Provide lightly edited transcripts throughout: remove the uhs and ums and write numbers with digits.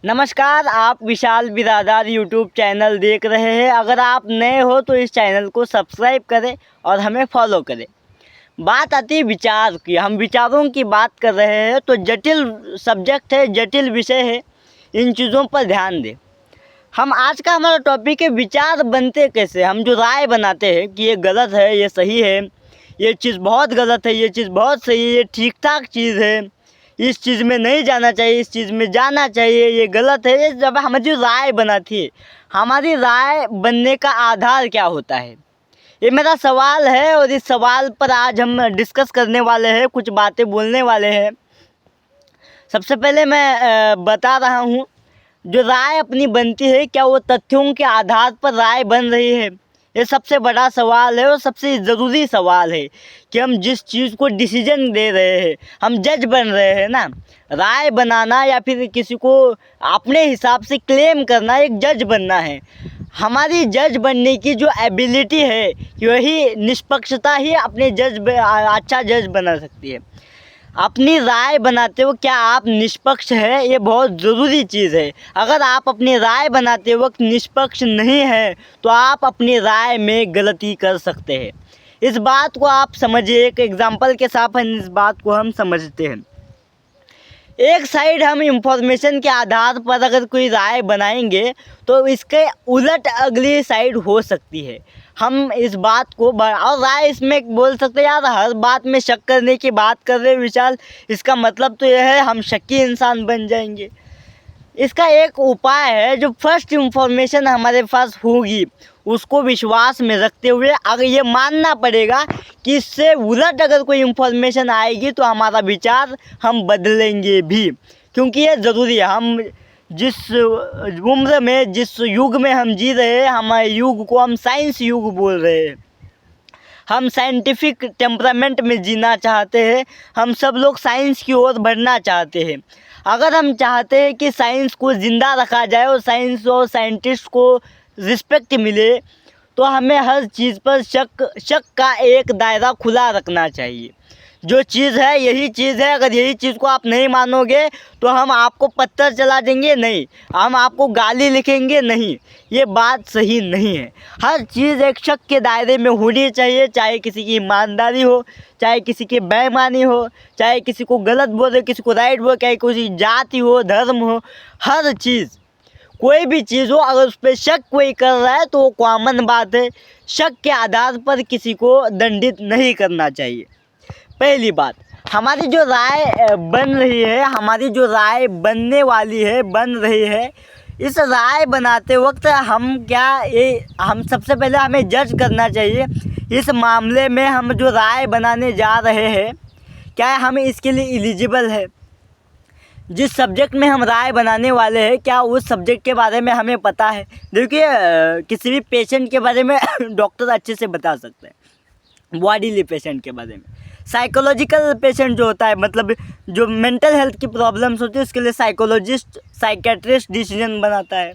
नमस्कार, आप विशाल Biradar YouTube channel देख रहे हैं। अगर आप नए हो तो इस चैनल को सब्सक्राइब करें और हमें फॉलो करें। बात आती है विचार की, हम विचारों की बात कर रहे हैं तो जटिल सब्जेक्ट है, जटिल विषय है, इन चीज़ों पर ध्यान दें। हम आज का हमारा टॉपिक है विचार बनते कैसे। हम जो राय बनाते हैं कि ये गलत है, ये सही है, ये चीज़ बहुत गलत है, ये चीज़ बहुत सही है, ये ठीक ठाक चीज़ है, इस चीज़ में नहीं जाना चाहिए, इस चीज़ में जाना चाहिए, ये गलत है। ये जब हमारी राय बनाती है, हमारी राय बनने का आधार क्या होता है, ये मेरा सवाल है। और इस सवाल पर आज हम डिस्कस करने वाले हैं, कुछ बातें बोलने वाले हैं। सबसे पहले मैं बता रहा हूँ, जो राय अपनी बनती है, क्या वो तथ्यों के आधार पर राय बन रही है? ये सबसे बड़ा सवाल है और सबसे ज़रूरी सवाल है कि हम जिस चीज़ को डिसीजन दे रहे हैं, हम जज बन रहे हैं ना। राय बनाना या फिर किसी को अपने हिसाब से क्लेम करना, एक जज बनना है। हमारी जज बनने की जो एबिलिटी है, वही निष्पक्षता ही अपने अच्छा जज बना सकती है। अपनी राय बनाते हो क्या आप निष्पक्ष है, ये बहुत ज़रूरी चीज़ है। अगर आप अपनी राय बनाते वक्त निष्पक्ष नहीं है तो आप अपनी राय में गलती कर सकते हैं। इस बात को आप समझिए, एक एग्जांपल के साथ इस बात को हम समझते हैं। एक साइड हम इंफॉर्मेशन के आधार पर अगर कोई राय बनाएंगे तो इसके उलट अगली साइड हो सकती है। हम इस बात को और राय इसमें बोल सकते हैं, यार हर बात में शक करने की बात कर रहे विशाल, इसका मतलब तो यह है हम शक्की इंसान बन जाएंगे। इसका एक उपाय है, जो फर्स्ट इंफॉर्मेशन हमारे पास होगी उसको विश्वास में रखते हुए अगर ये मानना पड़ेगा कि इससे उलट अगर कोई इंफॉर्मेशन आएगी तो हमारा विचार हम बदलेंगे भी, क्योंकि ये ज़रूरी है। हम जिस उम्र में, जिस युग में हम जी रहे हैं, हमारे युग को हम साइंस युग बोल रहे हैं। हम साइंटिफिक टेम्परामेंट में जीना चाहते हैं, हम सब लोग साइंस की ओर बढ़ना चाहते हैं। अगर हम चाहते हैं कि साइंस को ज़िंदा रखा जाए और साइंस और साइंटिस्ट को रिस्पेक्ट मिले, तो हमें हर चीज़ पर शक का एक दायरा खुला रखना चाहिए। जो चीज़ है यही चीज़ है, अगर यही चीज़ को आप नहीं मानोगे तो हम आपको पत्थर चला देंगे, नहीं, हम आपको गाली लिखेंगे, नहीं, ये बात सही नहीं है। हर चीज़ एक शक के दायरे में होनी चाहिए, चाहे किसी की ईमानदारी हो, चाहे किसी की बेईमानी हो, चाहे किसी को गलत बोले, किसी को राइट बोले, चाहे किसी जाति हो, धर्म हो, हर चीज़, कोई भी चीज़ हो, अगर उस पर शक कोई कर रहा है तो वो कॉमन बात है। शक के आधार पर किसी को दंडित नहीं करना चाहिए। पहली बात, हमारी जो राय बन रही है, हमारी जो राय बनने वाली है, बन रही है, इस राय बनाते वक्त हम सबसे पहले हमें जज करना चाहिए इस मामले में हम जो राय बनाने जा रहे हैं, क्या हम इसके लिए एलिजिबल है। जिस सब्जेक्ट में हम राय बनाने वाले हैं, क्या उस सब्जेक्ट के बारे में हमें पता है। देखिए, किसी भी पेशेंट के बारे में डॉक्टर अच्छे से बता सकते हैं, बॉडीली पेशेंट के बारे में। साइकोलॉजिकल पेशेंट जो होता है, मतलब जो मेंटल हेल्थ की प्रॉब्लम्स होती है, उसके लिए साइकोलॉजिस्ट, साइकेट्रिस्ट डिसीजन बनाता है।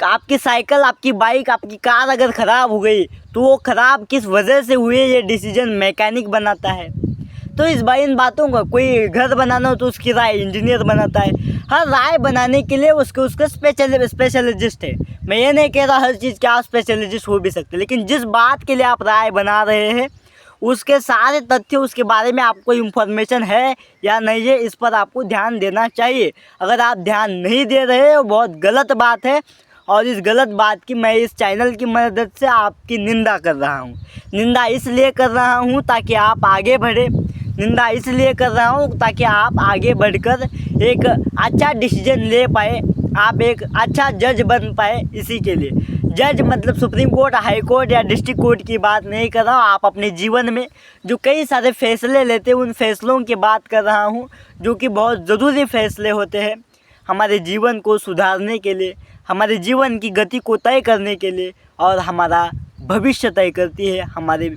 आपकी साइकिल, आपकी बाइक, आपकी कार अगर ख़राब हो गई तो वो ख़राब किस वजह से हुई है, ये डिसीजन मैकेनिक बनाता है। तो इन बातों का, कोई घर बनाना हो तो उसकी राय इंजीनियर बनाता है। हर राय बनाने के लिए उसके स्पेशलिस्ट है। मैं ये नहीं कह रहा हर चीज़ के आप स्पेशलिस्ट हो भी सकते, लेकिन जिस बात के लिए आप राय बना रहे हैं उसके सारे तथ्य, उसके बारे में आपको इन्फॉर्मेशन है या नहीं है, इस पर आपको ध्यान देना चाहिए। अगर आप ध्यान नहीं दे रहे हो, बहुत गलत बात है। और इस गलत बात की मैं इस चैनल की मदद से आपकी निंदा कर रहा हूँ। निंदा इसलिए कर रहा हूँ ताकि आप आगे बढ़े, निंदा इसलिए कर रहा हूँ ताकि आप आगे बढ़कर एक अच्छा डिसीजन ले पाए, आप एक अच्छा जज बन पाए। इसी के लिए जज मतलब सुप्रीम कोर्ट, हाई कोर्ट या डिस्ट्रिक्ट कोर्ट की बात नहीं कर रहा हूँ। आप अपने जीवन में जो कई सारे फैसले लेते हैं, उन फैसलों की बात कर रहा हूँ, जो कि बहुत ज़रूरी फैसले होते हैं हमारे जीवन को सुधारने के लिए, हमारे जीवन की गति को तय करने के लिए, और हमारा भविष्य तय करती है हमारे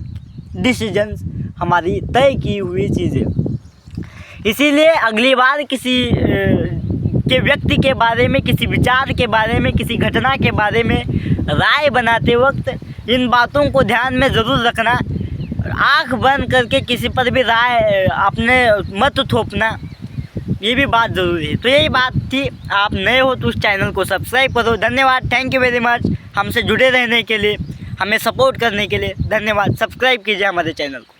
डिसीजंस, हमारी तय की हुई चीज़ें। इसीलिए अगली बार किसी के व्यक्ति के बारे में, किसी विचार के बारे में, किसी घटना के बारे में राय बनाते वक्त इन बातों को ध्यान में ज़रूर रखना। आँख बंद करके किसी पर भी राय, अपने मत थोपना, ये भी बात ज़रूरी है। तो यही बात थी, आप नए हो तो उस चैनल को सब्सक्राइब करो। धन्यवाद, थैंक यू वेरी मच हमसे जुड़े रहने के लिए, हमें सपोर्ट करने के लिए धन्यवाद। सब्सक्राइब कीजिए हमारे चैनल को।